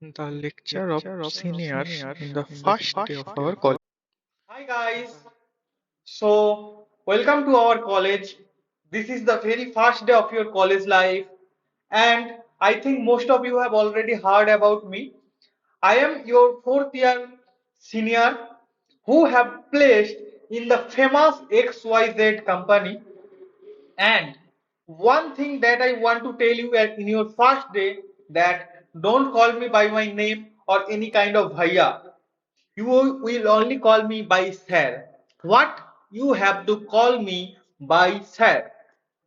The lecture of seniors in the first day of our college. Hi guys. Welcome to our college. This is the very first day of your college life, and I think most of you have already heard about me. I am your fourth year senior who have placed in the famous XYZ company. And one thing that I want to tell you in your first day, that don't call me by my name or any kind of bhaiya. You will only call me by sir. What? You have to call me by sir.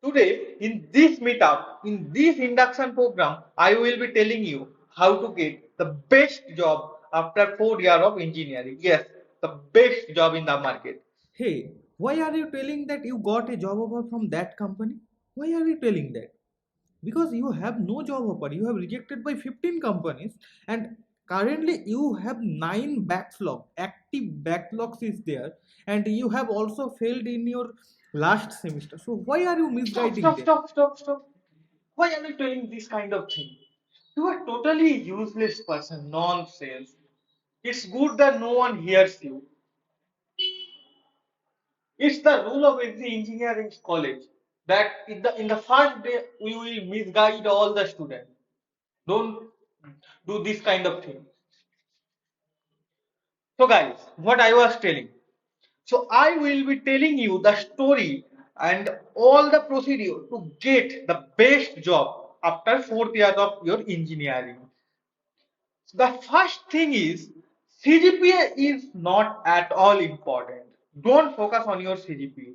Today, in this meetup, in this induction program, I will be telling you how to get the best job after 4 years of engineering. Yes, the best job in the market. Hey, why are you telling that you got a job offer from that company? Why are you telling that? Because you have no job offer. You have rejected by 15 companies and currently you have 9 backlog. Active backlogs is there and you have also failed in your last semester. So why are you Stop, misguiding stop, them? stop, stop, stop. Why are you telling this kind of thing? You are totally useless person, nonsense. It's good that no one hears you. It's the rule of every engineering college that in the first day we will misguide all the students. Don't do this kind of thing. So guys, what I was telling. So I will be telling you the story and all the procedure to get the best job after 4 years of your engineering. The first thing is CGPA is not at all important. Don't focus on your CGPA.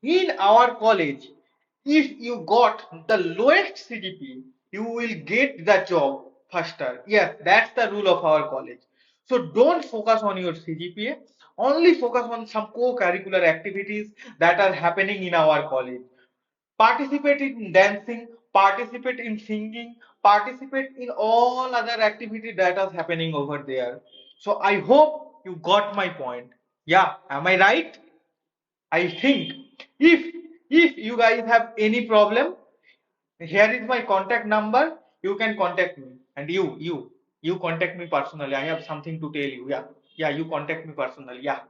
In our college, if you got the lowest CGPA, you will get the job faster. Yes, that's the rule of our college. So don't focus on your CGPA. Only focus on some co-curricular activities that are happening in our college. Participate in dancing, participate in singing, participate in all other activity that is happening over there. So I hope you got my point. Yeah, am I right? I think if you guys have any problem, here is my contact number. You can contact me, and you contact me personally. I have something to tell you. Yeah, yeah, you contact me personally. Yeah.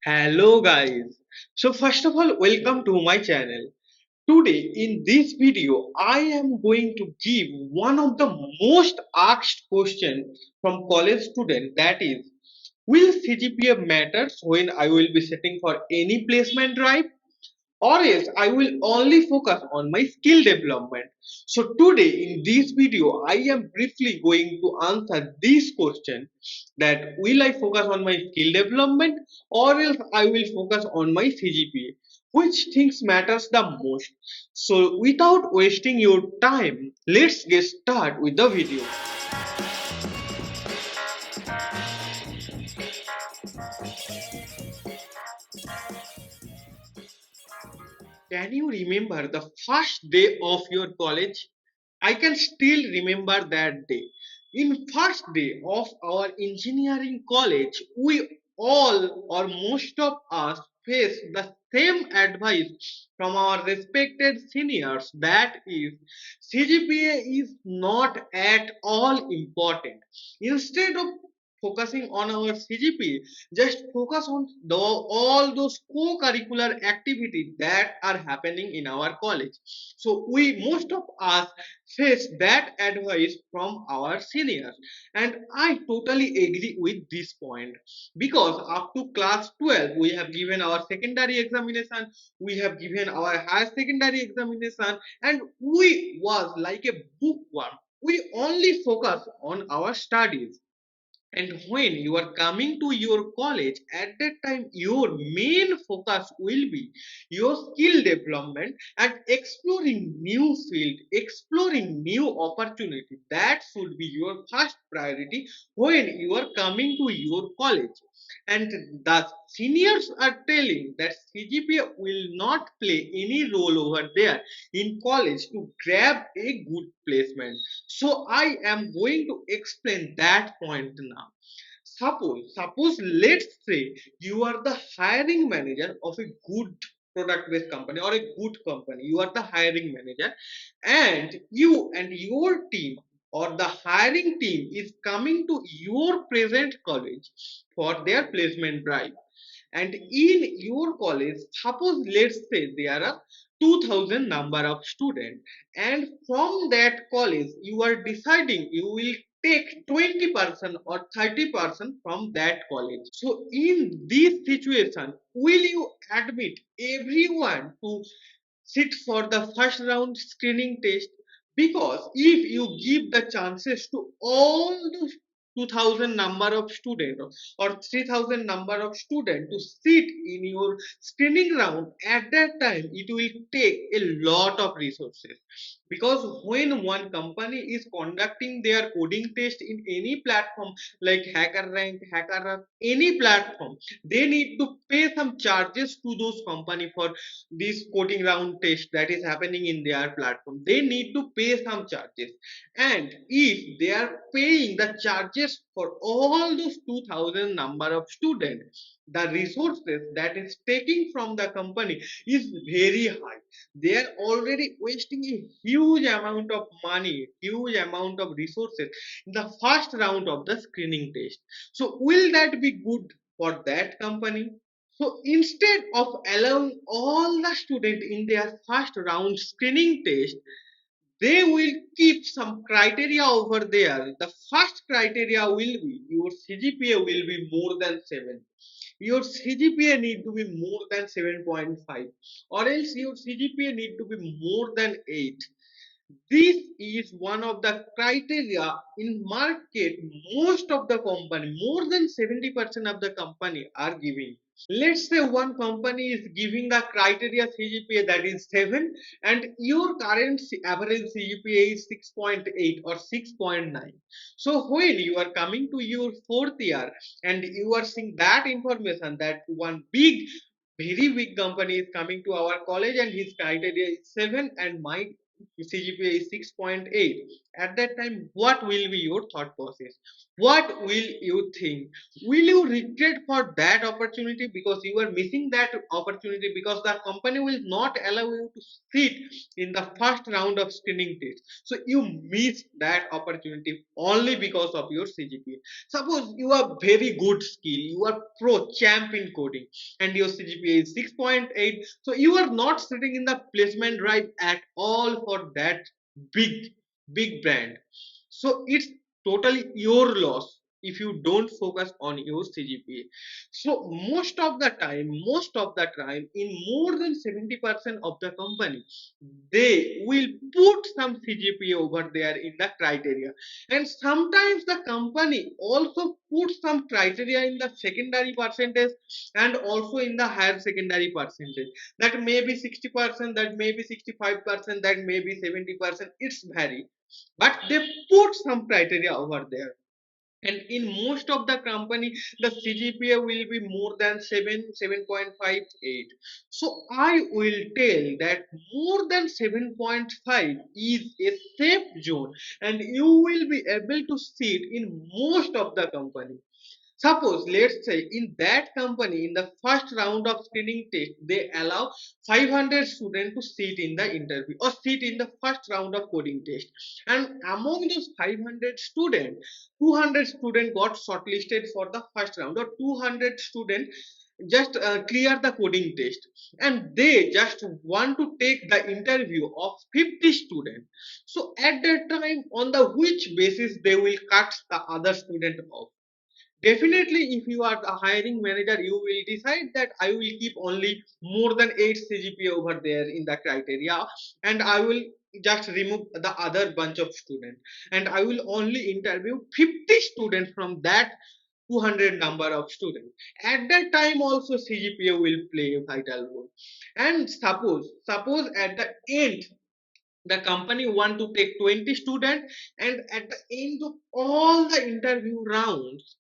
Hello guys. So first of all, welcome to my channel. Today in this video, I am going to give one of the most asked questions from college student, that is, will CGPA matters when I will be setting for any placement drive? Or else I will only focus on my skill development. So today in this video I am briefly going to answer this question, that will I focus on my skill development or else I will focus on my CGPA, which things matters the most. So without wasting your time, let's get started with the video. Can you remember the first day of your college? I can still remember that day. In first day of our engineering college, we all or most of us faced the same advice from our respected seniors, that is, CGPA is not at all important. Instead of focusing on our CGPA, just focus on all those co-curricular activities that are happening in our college. So we most of us face that advice from our seniors, and I totally agree with this point, because up to class 12 we have given our secondary examination, we have given our higher secondary examination, and we was like a bookworm. We only focus on our studies, and when you are coming to your college, at that time your main focus will be your skill development and exploring new field, exploring new opportunity. That should be your first priority when you are coming to your college. And the seniors are telling that CGPA will not play any role over there in college to grab a good placement. So I am going to explain that point now. Suppose let's say you are the hiring manager of a good product based company or a good company. You are the hiring manager, and you and your team or the hiring team is coming to your present college for their placement drive. And in your college, suppose let's say there are 2000 number of students, and from that college you are deciding you will take 20% or 30% from that college. So in this situation, will you admit everyone to sit for the first round screening test? Because if you give the chances to all the 2000 number of students or 3000 number of students to sit in your screening round, at that time it will take a lot of resources. Because when one company is conducting their coding test in any platform like HackerRank, HackerRank, any platform, they need to pay some charges to those company for this coding round test that is happening in their platform. They need to pay some charges, and if they are paying the charges for all those 2000 number of students, the resources that is taking from the company is very high. They are already wasting a huge amount of money, huge amount of resources in the first round of the screening test. So will that be good for that company? So instead of allowing all the students in their first round screening test, they will keep some criteria over there. The first criteria will be your CGPA will be more than 7. Your CGPA need to be more than 7.5, or else your CGPA need to be more than 8. This is one of the criteria in market. Most of the company, more than 70% of the company are giving. Let's say one company is giving the criteria CGPA that is 7, and your current average CGPA is 6.8 or 6.9. So when you are coming to your fourth year and you are seeing that information that one very big company is coming to our college and his criteria is 7 and my CGPA is 6.8, at that time what will be your thought process? What will you think? Will you regret for that opportunity because you are missing that opportunity because the company will not allow you to sit in the first round of screening test? So you missed that opportunity only because of your CGPA. Suppose you are very good skill, you are pro champ in coding, and your CGPA is 6.8, so you are not sitting in the placement drive at all for that big big brand. So it's totally your loss if you don't focus on your CGPA. So most of the time, in more than 70% of the company, they will put some CGPA over there in the criteria. And sometimes the company also puts some criteria in the secondary percentage and also in the higher secondary percentage. That may be 60%, that may be 65%, that may be 70%. It's vary, but they put some criteria over there. And in most of the company the CGPA will be more than 7, 7.58. So I will tell that more than 7.5 is a safe zone and you will be able to sit in most of the company. Suppose, let's say, in that company, in the first round of screening test, they allow 500 students to sit in the interview or sit in the first round of coding test. And among those 500 students, 200 students got shortlisted for the first round, or 200 students just clear the coding test, and they just want to take the interview of 50 students. So at that time, on the which basis they will cut the other student off? Definitely, if you are the hiring manager, you will decide that I will keep only more than 8 CGPA over there in the criteria, and I will just remove the other bunch of students, and I will only interview 50 students from that 200 number of students. At that time, also CGPA will play a vital role. And suppose at the end the company want to take 20 students, and at the end of all the interview rounds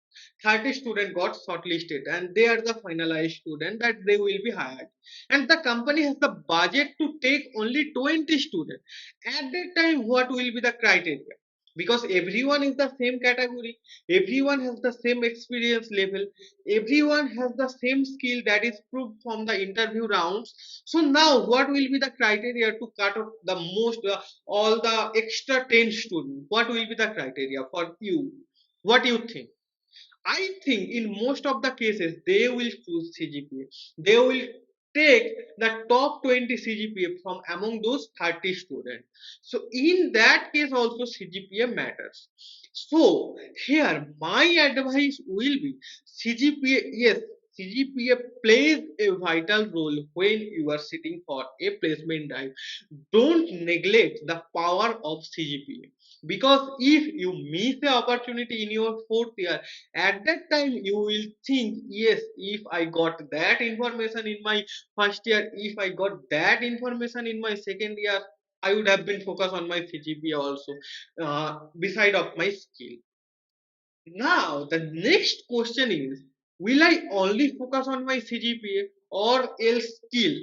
30 students got shortlisted and they are the finalized student that they will be hired, and the company has the budget to take only 20 students. At that time, what will be the criteria? because everyone is the same category, everyone has the same experience level, everyone has the same skill that is proved from the interview rounds. So now what will be the criteria to cut off the most all the extra 10 students? What will be the criteria for you? What do you think? I think in most of the cases they will choose CGPA. They will take the top 20 CGPA from among those 30 students. So in that case also CGPA matters. So here my advice will be CGPA, yes, CGPA plays a vital role when you are sitting for a placement drive. Don't neglect the power of CGPA, because if you miss the opportunity in your fourth year, at that time you will think, yes, if I got that information in my first year, if I got that information in my second year, I would have been focused on my CGPA also, beside of my skill. Now the next question is, will I only focus on my CGPA or else skill?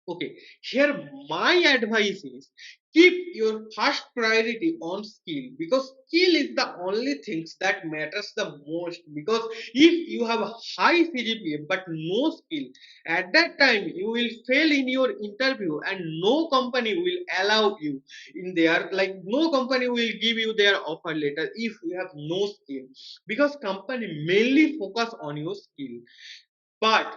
Okay, here my advice is, keep your first priority on skill, because skill is the only things that matters the most. Because if you have a high CGPA but no skill, at that time you will fail in your interview and no company will allow you in there. Like no company will give you their offer letter if you have no skill, because company mainly focus on your skill. But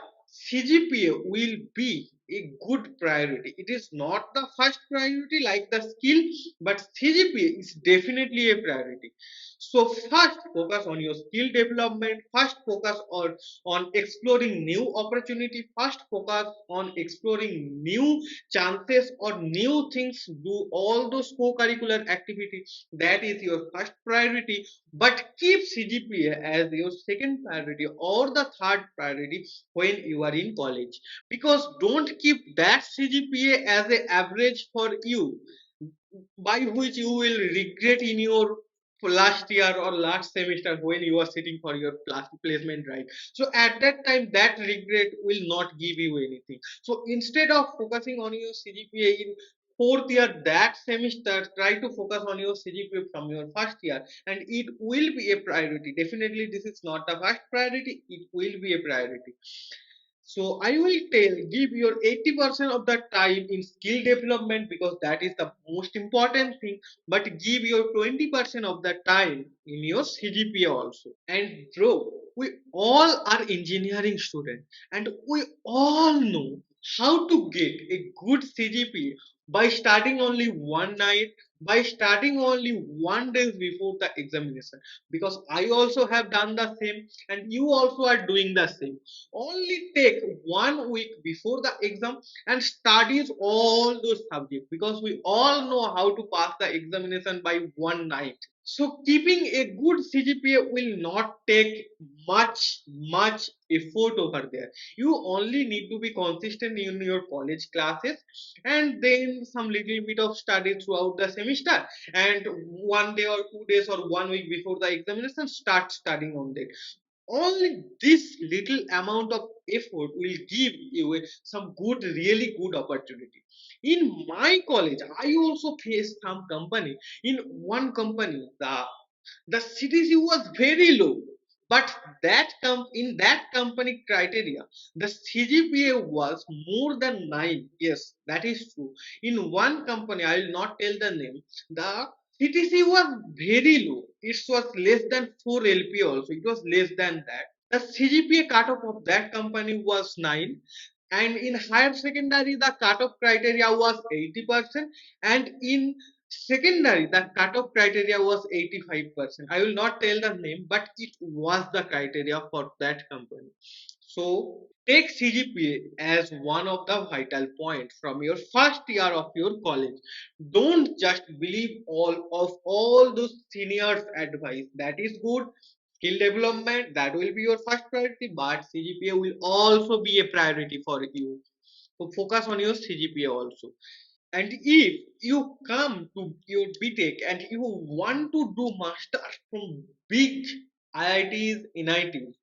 CGPA will be a good priority. It is not the first priority like the skill, but CGPA is definitely a priority. So first focus on your skill development, first focus on exploring new opportunity, first focus on exploring new chances or new things, do all those co-curricular activities. That is your first priority, but keep CGPA as your second priority or the third priority when you are in college. Because don't keep that CGPA as an average for you, by which you will regret in your last year or last semester when you are sitting for your placement, right? So at that time that regret will not give you anything. So instead of focusing on your CGPA in fourth year, that semester try to focus on your CGPA from your first year, and it will be a priority. Definitely this is not the first priority, it will be a priority. So I will tell, give your 80% of the time in skill development, because that is the most important thing, but give your 20% of the time in your CGPA also. And bro, we all are engineering students, and we all know how to get a good CGPA by starting only one night, by starting only 1 day before the examination. Because I also have done the same, and you also are doing the same. Only take 1 week before the exam and studies all those subjects, because we all know how to pass the examination by one night. So keeping a good CGPA will not take much effort over there. You only need to be consistent in your college classes, and then some little bit of study throughout the semester, and 1 day or 2 days or 1 week before the examination start studying on that. Only this little amount of effort will give you some good, really good opportunity. In my college I also faced some company. In one company the CTC was very low, but in that company criteria the CGPA was more than 9. Yes, that is true. In one company, I will not tell the name, the CTC was very low. It was less than 4 LP also. It was less than that. The CGPA cutoff of that company was 9, and in higher secondary the cutoff criteria was 80%, and in secondary the cutoff criteria was 85%. I will not tell the name, but it was the criteria for that company. So take CGPA as one of the vital points from your first year of your college. Don't just believe all those seniors advice. That is good, skill development that will be your first priority, but CGPA will also be a priority for you. So focus on your CGPA also. And if you come to your BTech and you want to do masters from big IITs, NITs,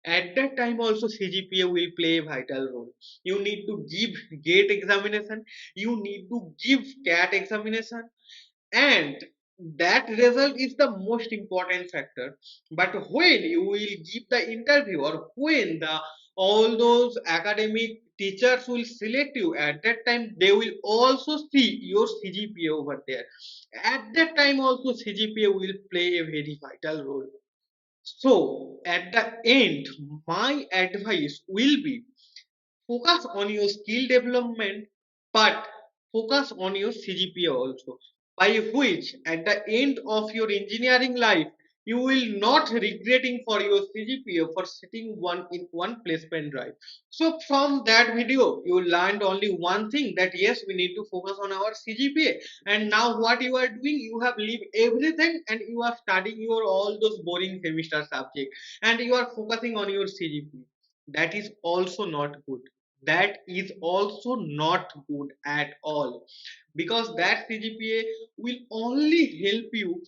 at that time also CGPA will play a vital role. You need to give GATE examination, you need to give CAT examination, and that result is the most important factor. But when you will give the interview, or when the all those academic teachers will select you, at that time they will also see your CGPA over there. At that time also CGPA will play a very vital role. So at the end, my advice will be, focus on your skill development, but focus on your CGPA also, by which at the end of your engineering life, you will not regretting for your CGPA for sitting one in one placement drive. So from that video, you learned only one thing, that yes, we need to focus on our CGPA. And now what you are doing, you have leave everything and you are studying your all those boring semester subject, and you are focusing on your CGPA. That is also not good. That is also not good at all, because that CGPA will only help you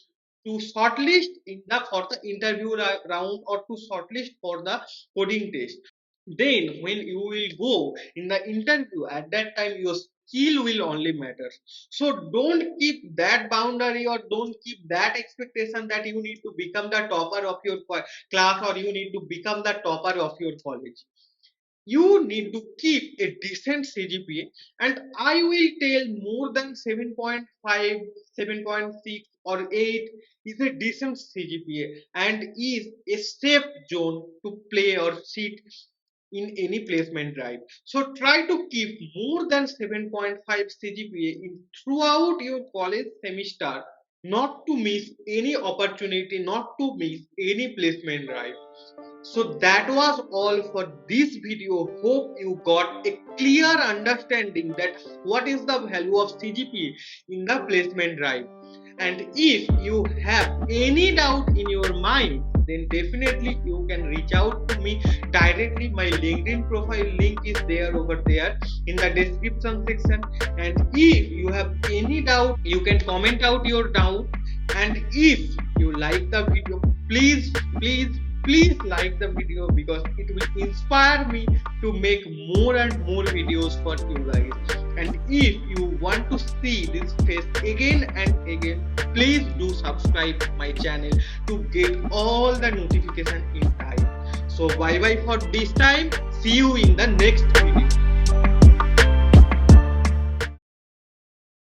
to shortlist in the for the interview round, or to shortlist for the coding test. Then when you will go in the interview, at that time your skill will only matter. So don't keep that boundary, or don't keep that expectation that you need to become the topper of your class, or you need to become the topper of your college. You need to keep a decent CGPA, and I will tell more than 7.5, 7.6 or 8 is a decent CGPA and is a safe zone to play or sit in any placement drive. So try to keep more than 7.5 CGPA in throughout your college semester, not to miss any opportunity, not to miss any placement drive. So that was all for this video. Hope you got a clear understanding that what is the value of CGPA in the placement drive. And if you have any doubt in your mind, then definitely you can reach out to me directly. My LinkedIn profile link is there over there in the description section. And if you have any doubt, you can comment out your doubt. And if you like the video, please like the video, because it will inspire me to make more and more videos for you guys. And if you want to see this face again and again, please do subscribe my channel to get all the notification in time. So bye bye for this time, see you in the next video.